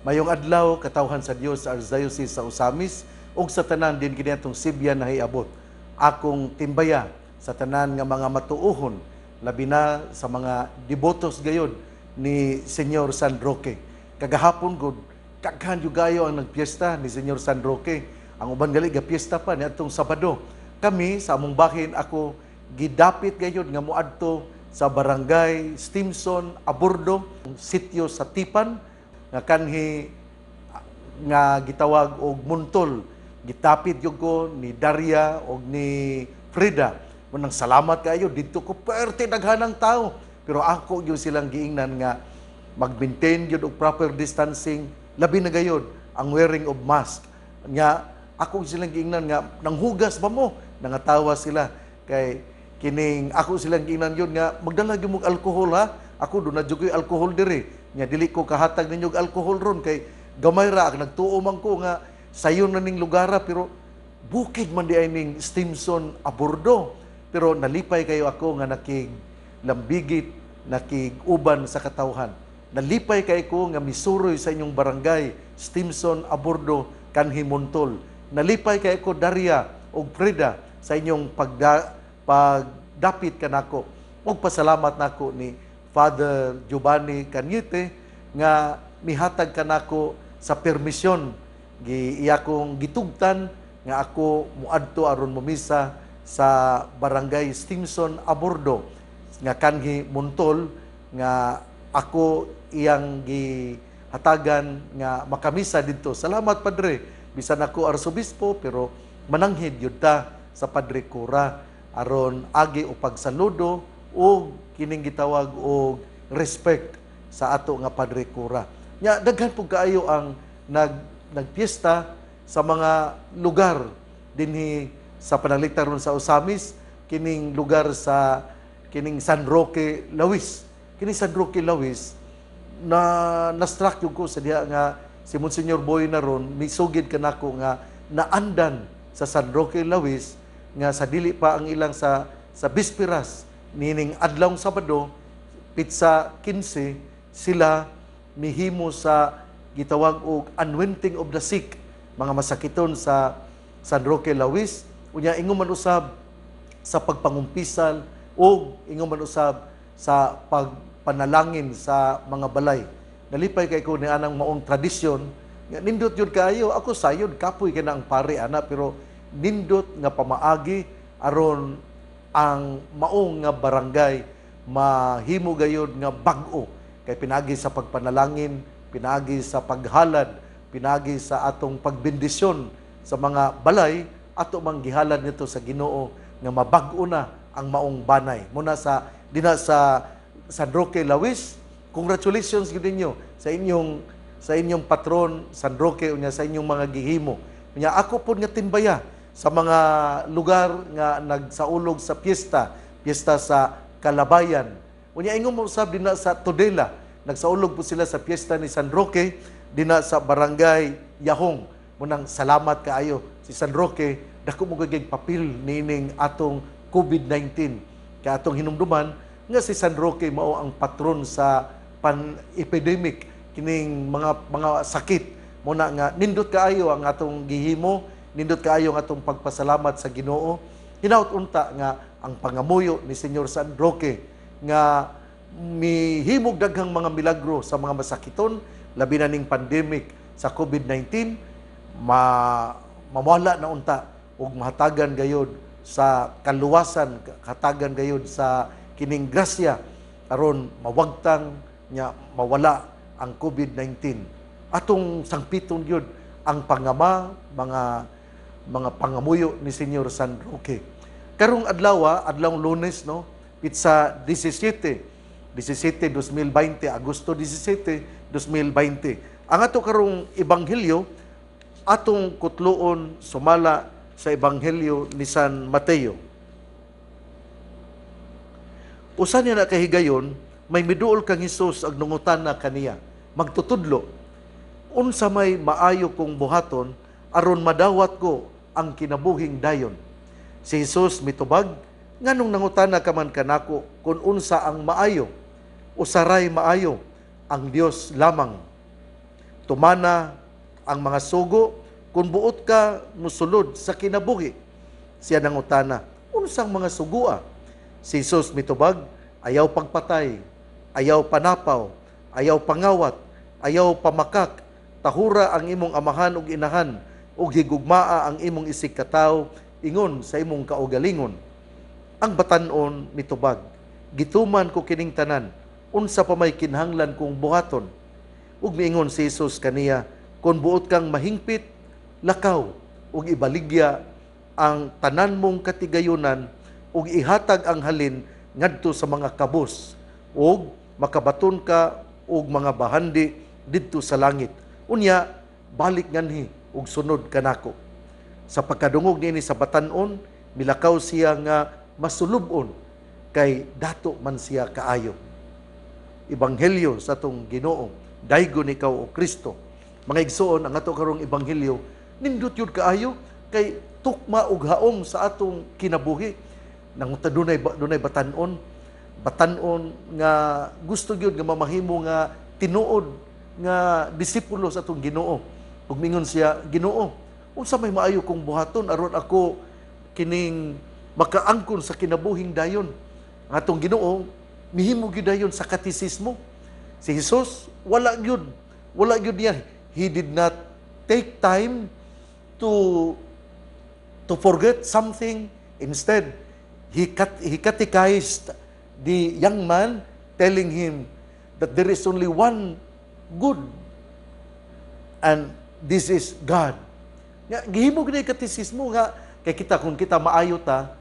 Mayong adlaw katawhan sa Dios sa Archdiocese sa Osamis ug sa tanan din kini atong Sibyan nahiabot. Akong timbaya sa tanan nga mga matuohon labi na sa mga devotos gayod ni Senyor San Roque. Kagahapon gud daghan jud gayo ang nagpiesta ni Senyor San Roque. Ang uban gali ga piesta pa ni atong Sabado. Kami sa among bahin ako gidapit gayod nga moadto sa barangay Stimson, Aburdo, sitio sa Tipan nga kanhi nga gitawag og Muntol. Gitapit yun ko ni Daria og ni Frida. Munang salamat kayo dito ko perte daghanang tao. Pero ako yung silang giingnan nga mag-maintain yun og proper distancing. Labi na gayod ang wearing of mask. Nga ako silang giingnan nga nanghugas ba mo? Nangatawa sila kay kining ako silang giingnan yun nga magdala gyud mo alcohol ha. Ako do na jud koy alcohol diri. Nya dili ko kahatag ninyo alcohol ron kay gamay ra nagtuo man ko nga sayo na ning lugara pero bukid man di ay ning Stimson Aburdo. Pero nalipay kayo ako nga nakig lambigit, nakig uban sa katawhan. Nalipay kay ko nga misuroy sa inyong barangay Stimson Aburdo kanhi Montol. Nalipay kay ko Daria og Frida sa inyong pagdapit kanako. Og pasalamat nako ni Father Giovanni Cañete nga mihatag kanako sa permisyon iya kong gitugtan nga ako muadto aron mumisa sa barangay Stimson Aburdo nga kanhi Montol nga ako iyang gihatagan nga makamisa dito. Salamat Padre, bisan ako arsobispo pero mananghid yun ta sa Padre Cura aron agi o pagsaludo o kining gitawag og respect sa ato nga Padre Cura. Nya daghan pug kaayo ang nagpiesta sa mga lugar dinhi sa pananglitan ron sa Osamis, kining lugar sa kining San Roque Lawis. Kining San Roque Lawis na-struck ko sa diha nga si Monsignor Boy na ron misugid kanako nga naandan sa San Roque Lawis nga sa dili pa ang ilang sa bisperas nining adlawng Sabado, pitsa 15, sila mihimo sa gitawag og anointing of the sick, mga masakiton sa San Roque Lawis. Unya ingon man usab sa pagpangumpisal o ingon man usab sa pagpanalangin sa mga balay. Nalipay kay ko ni anang maong tradisyon nga nindot yun kayo. Ako sayod kapoy ka na ang pare ana pero nindot nga pamaagi aron ang maong nga barangay mahimo gayod nga bag-o kay pinagi sa pagpanalangin, pinagi sa paghalad, pinagi sa atong pagbendisyon sa mga balay ato mang gihalad nito sa Ginoo nga mabag-o na ang maong banay. Muna sa dina sa San Roque Lawis, congratulations gid ninyo sa inyong patron San Roque unya sa inyong mga gihimo. Unya ako pod nga timbaya sa mga lugar nga nagsaulog sa piyesta sa Kalabayan. Unya ingon mo usab dina sa Tudela, nagsaulog po sila sa piyesta ni San Roque dina sa barangay Yahong. Munang salamat kaayo si San Roque, dako mo gagig papil nining atong COVID-19 kay atong hinumduman nga si San Roque mao ang patron sa pan-epidemic kining mga sakit. Muna nga nindot kaayo ang atong gihimo, nindot kaayo ang atong pagpasalamat sa Ginoo. Hinaut unta nga ang pangamuyo ni Senyor San Roque nga mihimog daghang mga milagro sa mga masakiton labi na ning pandemic sa COVID-19 mawala na unta ug mahatagan gayod sa kaluwasan, hatagan gayod sa kining grasya aron mawagtang nya mawala ang COVID-19. Atong sangpiton yun ang pangama mga pangamuyo ni Senyor San Roque. Karong adlaw, adlawng Lunes no, pitsa 2020, Agosto 17, 2020. Ang ato karong ebanghelyo atong kutloon sumala sa ebanghelyo ni San Mateo. Usa niya na kahigayon, may miduol kang Hesus ag nungutan na kaniya, magtutudlo, unsa may maayo kong buhaton aron madawat ko ang kinabuhing dayon. Si Hesus mitubag, nganong nangutana ka man kanako kung unsa ang maayo, usaray maayo, ang Dios lamang. tumana ang mga sugo, kung buot ka musulod sa kinabuhi. Siya nangutana, unsang mga sugua? Si Jesus mitubag, ayaw pagpatay, ayaw panapaw, ayaw pangawat, ayaw pamakak, tahura ang imong amahan ug inahan, ug higugmaa ang imong isig katawo, ingon sa imong kaugalingon. Ang batan-on mitubag, gituman ko kining tanan, unsa pa may kinahanglan kong buhaton. Ug miingon si Jesus kaniya, kung buot kang mahingpit, lakaw, ug ibaligya ang tanan mong katigayunan, ug ihatag ang halin ngadto sa mga kabus, ug makabaton ka og mga bahandi didto sa langit. Unya, balik nganhi ug sunod kanako. Sa pagkadungog niini sa batan-on, milakaw siya nga masulubon kay dato man siya kaayo. Ebanghelyo sa tong Ginoo, daygon ikaw o Kristo. Mga igsoon, ang ato karong ebanghelyo, nindot yun kaayo kay tukma ug haom sa atong kinabuhi. Nang dunay batan-on nga gusto gyud nga mamahimo nga tinuod nga disipulo sa atong Ginoo. Ug mingon siya, Ginoo, unsa may maayo kong buhaton aron ako kining makaangkon sa kinabuhing dayon? Ang atong Ginoo mihimo gyud dayon sa katisismo. Si Jesus wala gyud niya. He did not take time to forget something. Instead, he catechized the young man, telling him that there is only one good, and this is God. Nga gihimo gid katisismo nga kay kita kung kita maayo ta,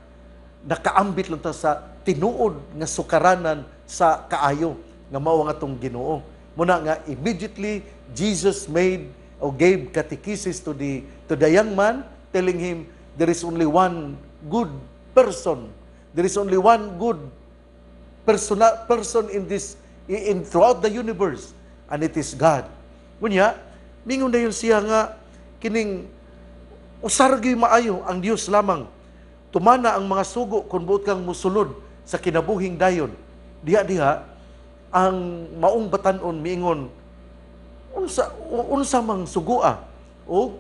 nakaambit lang ta sa tinuod nga sukaranan sa kaayo nga mao nga atong Ginoo. Muna nga immediately Jesus made or gave catechesis to the young man, telling him there is only one good person. There is only one good person in throughout the universe, and it is God. Kunya, mingon dayon siya nga kining usar gyud maayo ang Dios lamang. Tumana ang mga sugo kung buot kang musulod sa kinabuhing dayon. Diha ang maong batan-on miingon, unsa mang sugua? O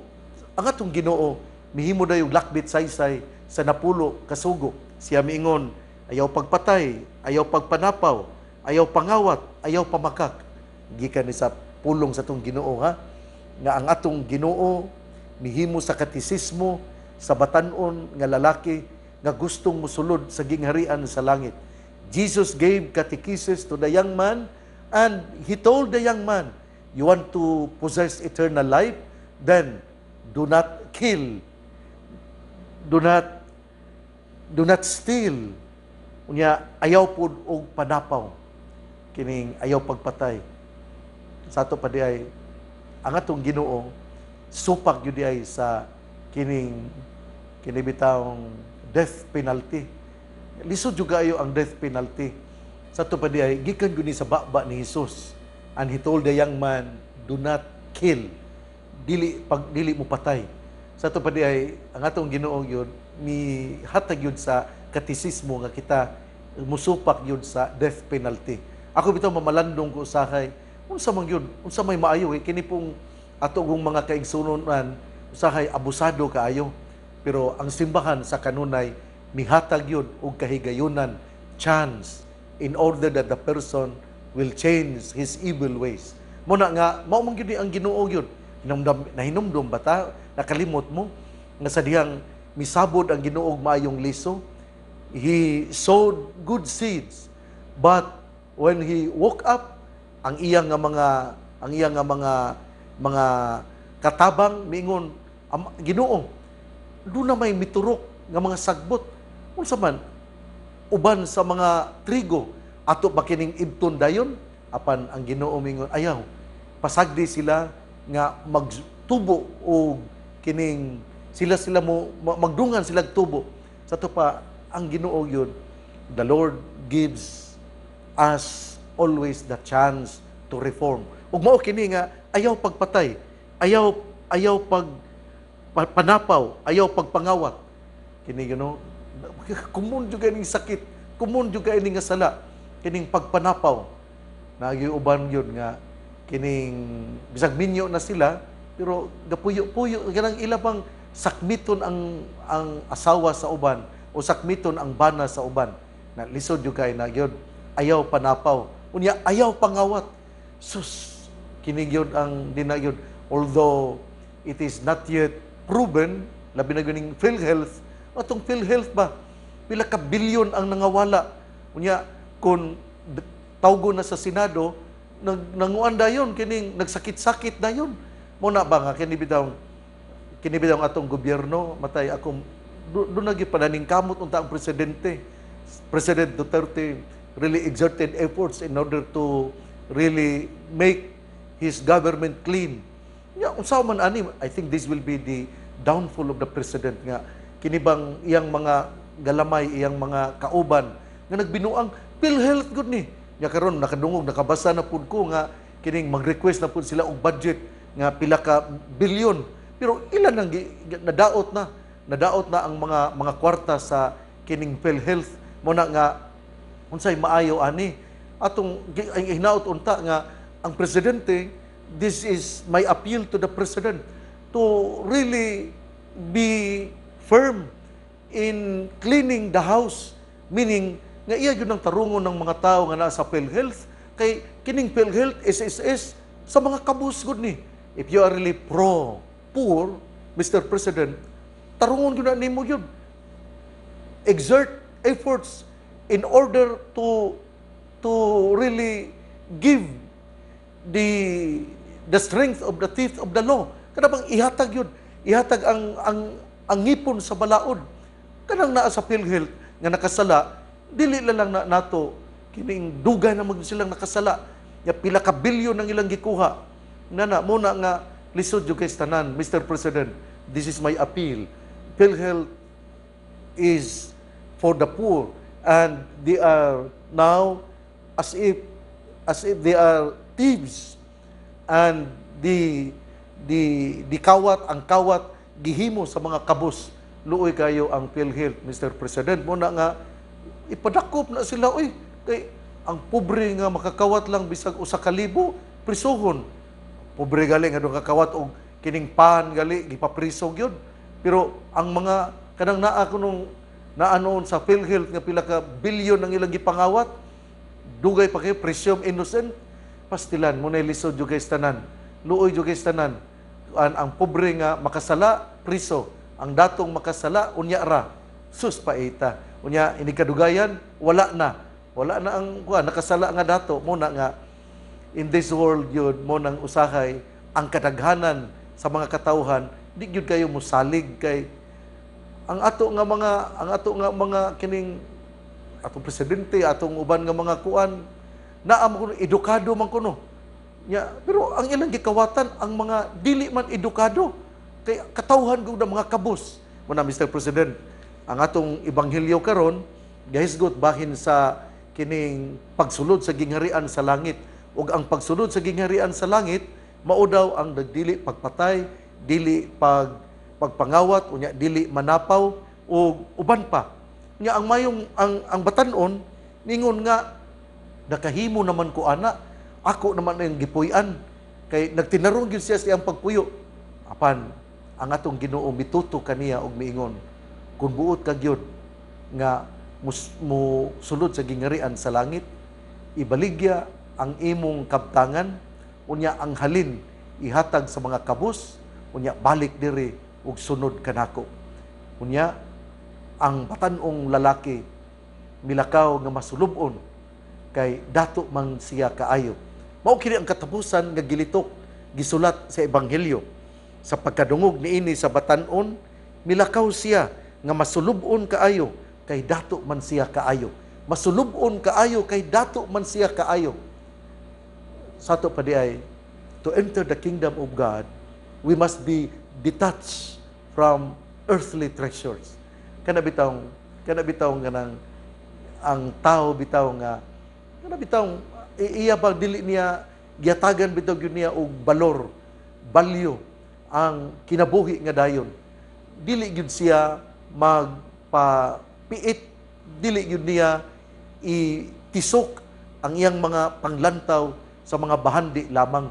ang atong Ginoo mihimo dayon lakbit saysay sa napulo ka sugo. Siya miingon, ayaw pagpatay, ayaw pagpanapaw, ayaw pangawat, ayaw pamakak. Gikan ni sa pulong sa atong Ginoo ha, nga ang atong Ginoo mihimo sa katisismo sa batan-on nga lalaki nga gustong musulod sa gingharian sa langit. Jesus gave catechesis to the young man, and he told the young man, you want to possess eternal life? Then do not kill. Do not steal. Unya ayaw pud og panapaw. Kining ayaw pagpatay. Sa ato pa diay ang atong Ginoo supak gyud diay sa kinibitawong death penalty. Lisod juga ayo ang death penalty. Sa ato pa diay gikan gyud ni sa baba ni Jesus. And he told the young man, do not kill. Dili mo patay. Sa ato pa diay ang atong Ginoo gyud ni hatag yun sa katisismo nga kita musupak yun sa death penalty. Ako bitaw mamalandong ko usahay, unsa man yun, unsa may maayo kini pong atong mga kaigsunonan usahay abusado kaayo. Pero ang simbahan sa kanunay mihatag yun og kahigayunan, chance, in order that the person will change his evil ways. Muna nga mao man gyud ang Ginoo yun. Nahinumdum bata, nakalimot mo nga sa dihang misabod ang Ginoo og maayong liso. He sowed good seeds, but when he woke up, ang iyang mga katabang miingon, Ginoo, do na may miturok nga mga sagbot. Unsa man uban sa mga trigo ato ba kining ibton dayon? Apan ang Ginoo mingon, ayaw, pasagdi sila nga magtubo o kining sila mo magdungan sila tubo. Sa to pa ang Ginoo yun, the Lord gives us always the chance to reform. Ug mao kini nga ayaw pagpatay, ayaw panapaw, ayaw pagpangawat. Kini kumun juga ning sakit, kumun juga ini nga sala, kining pagpanapaw. Nagiuban yun nga kining bisag minyo na sila pero gapuyo-puyo ganang ila pang sakmiton ang asawa sa uban o sakmiton ang bana sa uban na lisod yung kay na gyud ayaw panapaw unya ayaw pangawat sus kini gyud ang dinagyod although it is not yet proven labi na ganing PhilHealth atong PhilHealth ba pila ka bilyon ang nangawala unya kung tawgo na sa Senado nanguan dayon kining nagsakit-sakit dayon mo na ba nga kini bitaw atong gobyerno matay akong do na gipadaning kamot unta ang President Duterte really exerted efforts in order to really make his government clean. Ya unsa man ani I think this will be the downfall of the president nga kinibang iyang mga galamay iyang mga kauban nga nagbinuang PhilHealth gud ni. Nya karon nakadungog nakabasa na pud ko nga kining mag-request na pud sila og budget nga pila ka bilyon. Pero ilan ang nadaot na ang mga kwarta sa kining PhilHealth mo na nga unsay maayo ani atong hinaut unta nga ang presidente this is my appeal to the president to really be firm in cleaning the house meaning nga iya gyud ang tarungon ng mga tao nga naa sa PhilHealth kay kining PhilHealth SSS sa mga kabus gud ni if you are really pro poor Mr. President tarungon gyud na nimo gyud exert efforts in order to really give the strength of the teeth of the law kada bang ihatag yun ihatag ang ngipon sa balaod kanang naa sa PhilHealth nga nakasala dili lang na nato kining dugay na mag silang nakasala ya pila ka bilyon ang ilang gikuha nana mo na nga lisod yung kay tanan Mr. President this is my appeal PhilHealth is for the poor and they are now as if they are thieves and the ang kawat gihimo sa mga kabus luoy kayo ang PhilHealth Mr. President mo na nga ipadakop na sila oy kay ang pobre nga makakawat lang bisag usa ka libo prisuhon pobre gali nga kakawat og kining pan gali gipapriso gyud pero ang mga kanang naa kunong naanoon sa PhilHealth nga pila ka bilyon ang ilang gipangawat dugay pa kay presume innocent pastilan mo na lisod jud kay tanan luoy jud kay tanan ang pobre nga makasala priso ang datong makasala unya ra sus paita unya ini kadugayan wala na ang nakasala nga dato mo na nga in this world yun mo nang usahay ang kadaghanan sa mga katawhan di gyud kayo mosalig kay ang ato nga mga kining atong presidente atong uban nga mga kuan naa mo edukado man kuno nya pero ang ilang gikawatan ang mga dili man edukado kay katawhan gud mga kabus mo na Mr. President ang atong ebanghelyo karon gahisgot bahin sa kining pagsulod sa gingharian sa langit ug ang pagsulod sa gingharian sa langit mao daw ang dili pagpatay dili pagpangawat unya dili manapaw ug uban pa nya ang mayong ang batan-on ningon nga nakahimo naman ko ana ako naman ang gipuy-an kay nagtinarong gyud siya sa iyang pagpuyo apan ang atong Ginoo mituto kaniya og miingon kung buot ka gyud nga mo sulod sa gingharian sa langit ibaligya ang imong kabtangan unya ang halin ihatag sa mga kabus unya balik diri ug sunod kanako unya ang batan-ong lalaki milakaw nga masulubon kay dato man siya kaayo mao kini ang katapusan nga gilitok gisulat sa ebanghelyo sa pagkadungog niini sa batan-on milakaw siya nga masulubon kaayo kay dato man siya kaayo masulubon kaayo kay dato man siya kaayo sato pa di ay to enter the kingdom of God we must be detached from earthly treasures kana bitaw ganang ang tao bitaw nga kana bitaw iya ba dili niya giatagan bitaw gyud niya og value ang kinabuhi nga dayon dili gyud siya magpapiit dili gyud niya itisok ang iyang mga panglantaw sa mga bahandi lamang.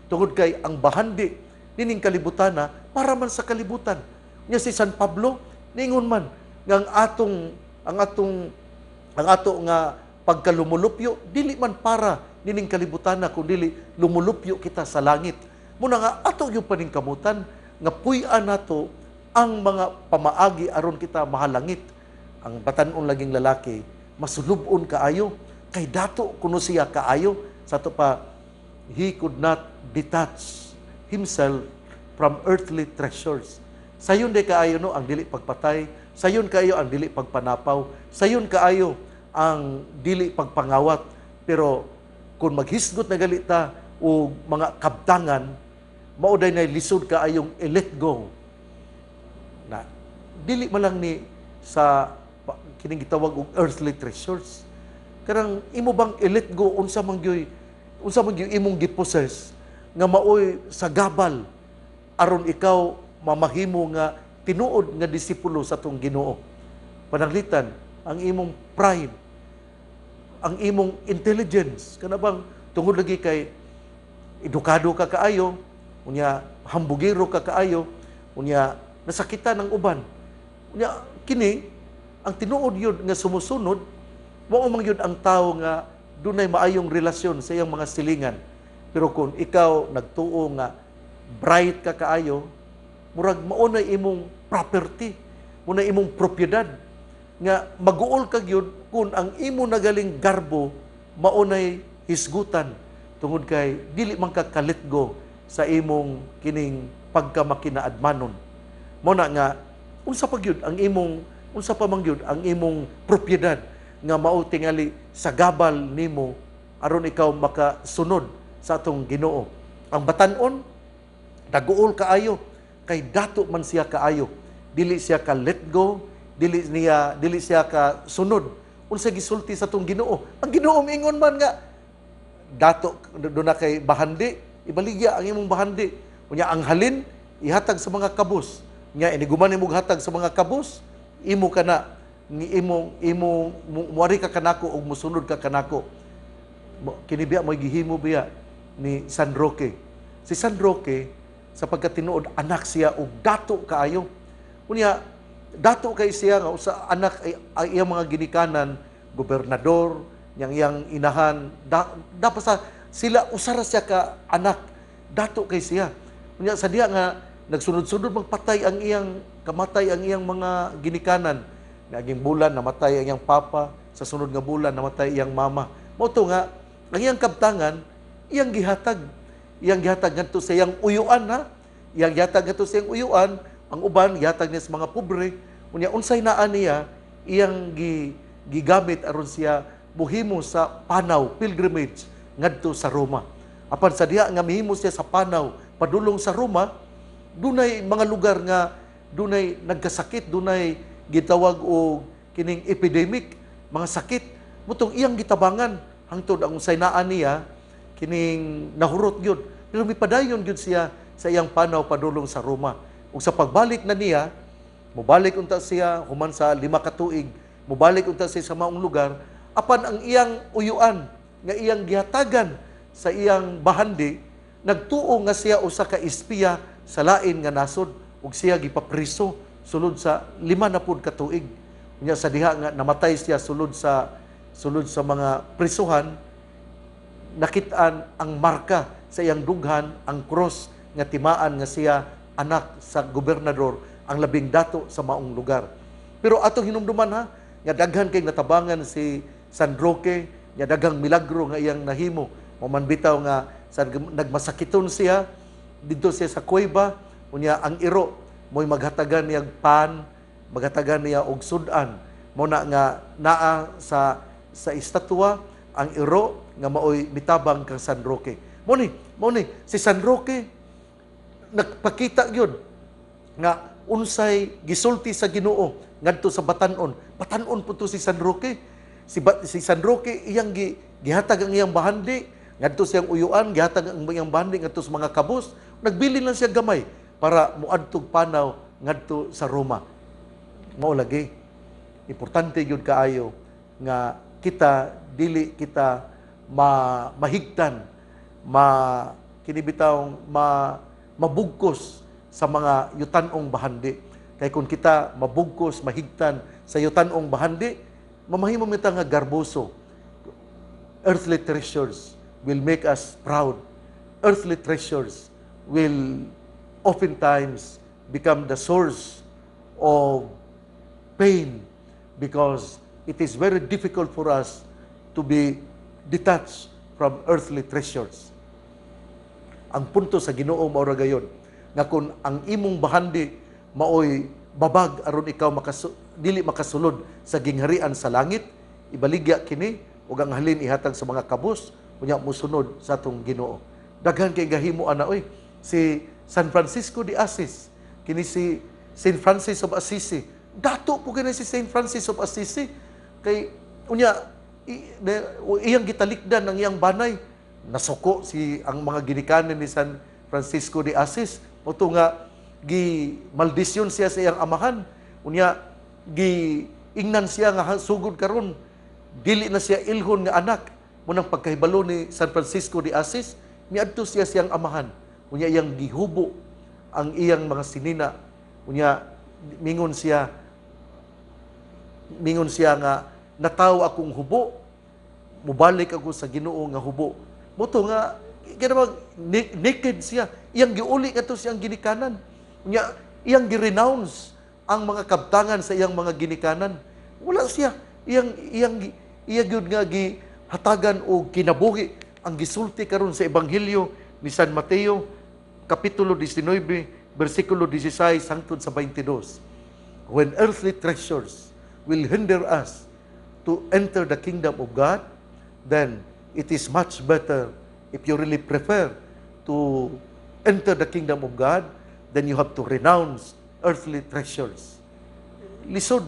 Tungod kay ang bahandi nining kalibutan na para man sa kalibutan. Nya si San Pablo ningon man nga ang ato nga pagkalumulupyo dili man para nining kalibutan na kundi lumulupyo kita sa langit. Muna nga ato yung paningkamutan nga puy-an nato ang mga pamaagi aron kita mahalangit. Ang batan-on laging lalaki masulubon kaayo kay dato kuno siya kaayo sa to pa he could not detach himself from earthly treasures. Sayon de kaayo no ang dili pagpatay, sayon kaayo ang dili pagpanapaw, sayon kaayo ang dili pagpangawat. Pero kung maghisgot na galita o mga kabtangan, mauday na lisod kaayong i-let go. Na dili man lang ni sa kining gitawag og earthly treasures. Karang imo bang i-let go unsa man gyoy imong gipossess nga maoy sa gabal aron ikaw mamahimo nga tinuod nga disipulo sa tong Ginoo. Pananglitan ang imong pride, ang imong intelligence, kana bang tungod lagi kay edukado ka kaayo, unya hambugiro ka kaayo, unya nasakitan ng uban. Unya kini ang tinuod yun nga sumusunod, mao man yun ang tao nga dunay maayong relasyon sa iyang mga silingan. Pero kung ikaw nagtuo nga bright ka kaayo, murag maunay imong property, muna imong propiedad nga maguol ka gyud kung ang imo nagaling garbo maunay hisgutan tungod kay dili man ka ka-let go sa imong kining pagkamakinaadmanon. Muna nga unsa pa gyud ang imong propiedad nga mao tingali sa gabal nimo aron ikaw makasunod sa atong Ginoo. Ang batan-on daguol kaayo kay dato man siya kaayo. Dili siya ka let go, dili siya ka sunod unsa gisulti sa atong Ginoo. Ang Ginoo miingon man nga dato do na kay bahandi, ibaligya ang imong bahandi. Unya ang halin ihatag sa mga kabus. Nya iniguman nimo hatag sa mga kabus, imo kana ni imo muari ka kanako og musunod ka kanako. Kini biya mo'y gihimo biya ni San Roque. Si San Roque sa pagkatinuod anak siya og dato kaayo. Unya dato kay siya nga usa anak ay iyang mga ginikanan gobernador, iyang inahan dapat sa sila usara siya ka anak dato kay siya. Unya sa diha nga nagsunod-sunod magpatay ang iyang kamatay ang iyang mga ginikanan. Naging bulan namatay ang iyang papa, sa sunod nga bulan namatay iyang mama. Mao to nga ang iyang kabtangan iyang gihatag ngadto sa iyang uyuan ha. Iyang gihatag ngadto sa iyang uyuan, ang uban gihatag niya sa mga pobre. Unya unsay naa niya iyang gigamit aron siya muhimo sa panaw pilgrimage ngadto sa Roma. Apan sa diha nga mihimo siya sa panaw padulong sa Roma, dunay mga lugar nga dunay nagkasakit, dunay gitawag og kining epidemic, mga sakit. Mutong iyang gitabangan hangtod ang unsay naa niya kining nahurot gyud. Pero mipadayon gyud siya sa iyang panaw padulong sa Roma. Ug sa pagbalik na niya, mobalik unta siya human sa 5 ka tuig, mobalik unta siya sa maong lugar, apan ang iyang uyuan nga iyang gihatagan sa iyang bahandi, nagtuo nga siya usa ka espiya sa lain nga nasod ug siya gipapriso sulod sa 5 na pud ka tuig. Unya sa diha nga namatay siya sulod sa mga prisuhan, nakit-an ang marka sa iyang dughan, ang cross nga timaan nga siya anak sa gobernador, ang labing dato sa maong lugar. Pero atong hinumduman ha, nga daghan kay natabangan si San Roque, nga daghang milagro nga iyang nahimo. Maman bitaw nga sa nagmasakiton siya didto siya sa kuweba, unya ang iro mo'y maghatagan niya pan, maghatagan niya og sudan. Mo na nga naa sa estatwa ang iro nga maoy mitabang kang San Roque. Mo ni si San Roque nagpakita gyud nga unsay gisulti sa Ginoo ngadto sa batan-on. Batan-on po to si San Roque. Si San Roque iyang gihatag ang iyang bahandi ngadto siyang uyuan, gihatag ang iyang bahandi ngadto sa mga kabus. Nagbili lang siya gamay para muadtog panaw ngadto sa Roma. Mao lagi importante gyud kaayo nga kita dili kita mahigtan mabugkos sa mga yutanong bahandi. Kay kung kita mabugkos, mahigtan sa yutanong bahandi, mamahimo kita nga garboso. Earthly treasures will make us proud. Earthly treasures will oftentimes become the source of pain because it is very difficult for us to be detached from earthly treasures. Ang punto sa Ginoo mao ra gayon nga kung ang imong bahandi maoy babag aron ikaw dili makasulod sa gingharian sa langit, ibaligya kini ug ang halin ihatag sa mga kabus unya mosunod sa atong Ginoo. Daghan kay gahimo ana si San Francisco de Assis, kini si Saint Francis of Assisi. Dato po kini si Saint Francis of Assisi kay unya iyang gitalikdan ang iyang banay, nasuko ang mga ginikanan ni San Francisco de Assis. Moto nga maldisyon siya sa iyang amahan. Unya ingnan siya nga sugod karon dili na siya ilhon nga anak. Munang pagkahibalo ni San Francisco de Assis, miadto siya siyang amahan. Unya iyang gihubo ang iyang mga sinina. Unya mingon siya nga nataw akong hubo, mubalik ako sa Ginoo nga hubo. Moto nga naked siya. Iyang giuli ato siyang ginikanan. Unya iyang gi-renounce ang mga kabtangan sa iyang mga ginikanan. Wala siya iyang gyud nga gihatagan og kinabuhi ang gisulti karon sa ebanghelyo ni San Mateo kapitulo 19 bersikulo 16 hangtod sa 22. When earthly treasures will hinder us to enter the kingdom of God, then it is much better if you really prefer to enter the kingdom of God, then you have to renounce earthly treasures. Lisod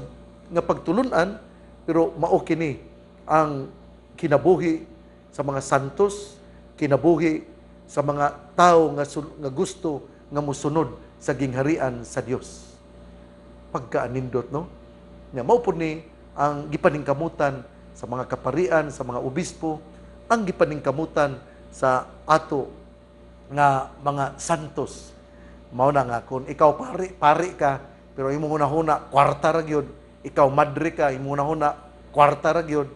nga pagtulunan, pero mao kini ang kinabuhi sa mga santos, kinabuhi sa mga tao nga gusto nga mosunod sa gingharian sa Dios. Pagkaanindot, no? Nya mao pud ni ang gipaningkamutan sa mga kaparian, sa mga obispo, ang gipaningkamutan sa ato nga mga santos. Mao na nga kung ikaw pari ka, pero imo hunahuna kwarta ra gyud, ikaw madre ka, imo hunahuna kwarta ra gyud,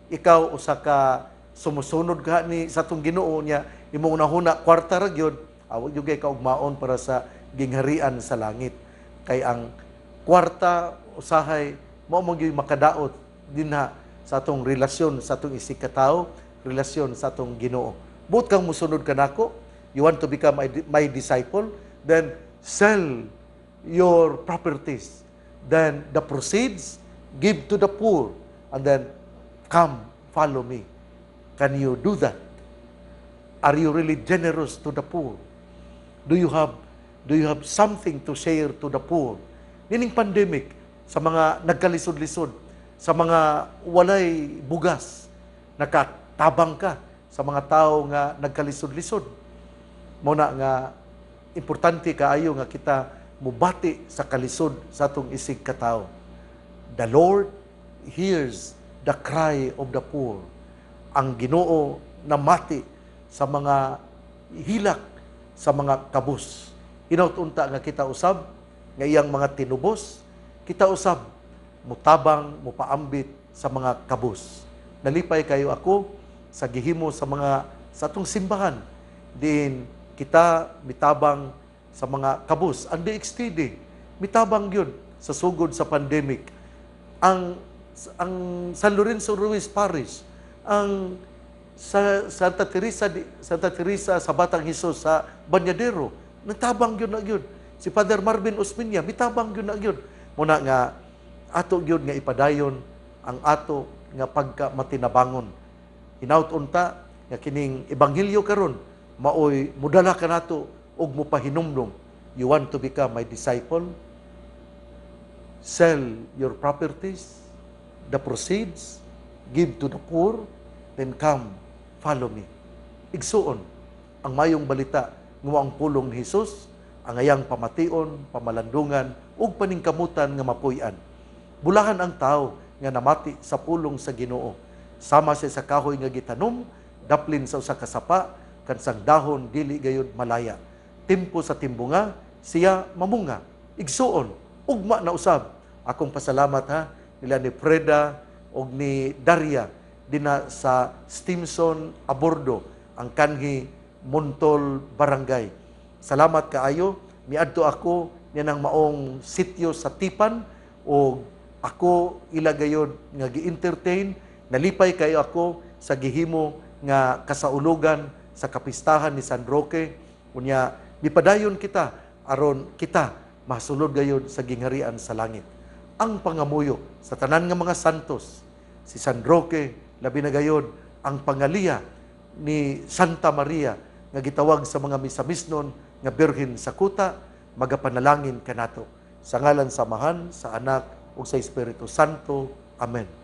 ikaw usa ka sumusunod ka ni sa atong Ginoo niya, imo hunahuna kwarta ra gyud, awag gyud ka ugmaon para sa gingharian sa langit. Kay ang kwarta usahay mao mo gyud makadaot dinha sa atong relasyon sa atong isig ka tawo, relasyon sa atong Ginoo. Buot kang musunod kanako, you want to become my disciple, then sell your properties, then the proceeds give to the poor, and then come follow me. Can you do that? Are you really generous to the poor? Do you have something to share to the poor? Nining pandemic, sa mga nagkalisod-lisod, sa mga walay bugas, nakatabang ka sa mga tao nga nagkalisod-lisod. Muna nga importante kaayo nga kita mubati sa kalisod sa atong isig katao. The Lord hears the cry of the poor. Ang Ginoo namati sa mga hilak, sa mga kabus. Hinaut-unta nga kita usab nga iyang mga tinubos, kita usab mutabang, mupaambit sa mga kabus. Nalipay kayo ako sa gihimo sa atong simbahan. Din kita mitabang sa mga kabus. Ang DXTD, mitabang yun sa sugod sa pandemic. Ang San Lorenzo Ruiz Parish, ang Santa Teresa sa Batang Hesus sa Banyadero, nagtabang yun na yun. Si Father Marvin Osmeña, mitabang yun na yun. Muna nga, ato yun nga ipadayon ang ato nga pagka matinabangon. Hinaut-unta nga kining ebanghelyo karon maoy mudala ka nato og mopahinumdum. You want to become my disciple? Sell your properties, the proceeds, give to the poor, then come, follow me. Igsuon ang mayong balita nga ang pulong ni Jesus, ang ayang pamation, pamalandungan ug paningkamutan nga mapuy-an. Bulahan ang tao nga namati sa pulong sa Ginoo. Sama siya sa kahoy nga gitanom, daplin sa usa ka sapa, kansang dahon dili gayud malaya. Timpo sa timbunga siya mamunga. Igsuon ugma na usab. Akong pasalamat ha nila ni Freda og ni Daria dina sa Stimson Abordo ang kanhi Montol Barangay. Salamat kaayo. Miadto ako niya ng maong sityo sa Tipan o ako ilagayod nga gi-entertain. Nalipay kayo ako sa gihimo nga kasaulugan sa kapistahan ni San Roque. Unya, mipadayon kita aron kita masulod gayod sa gingharian sa langit. Ang pangamuyo sa tanan nga mga santos, si San Roque, labi na gayod ang pangaliya ni Santa Maria nga gitawag sa mga misamisnon nga Birhen sa Kuta, magapanalangin kanato. Sa ngalan sa Amahan, sa Anak, ug sa Espiritu Santo. Amen.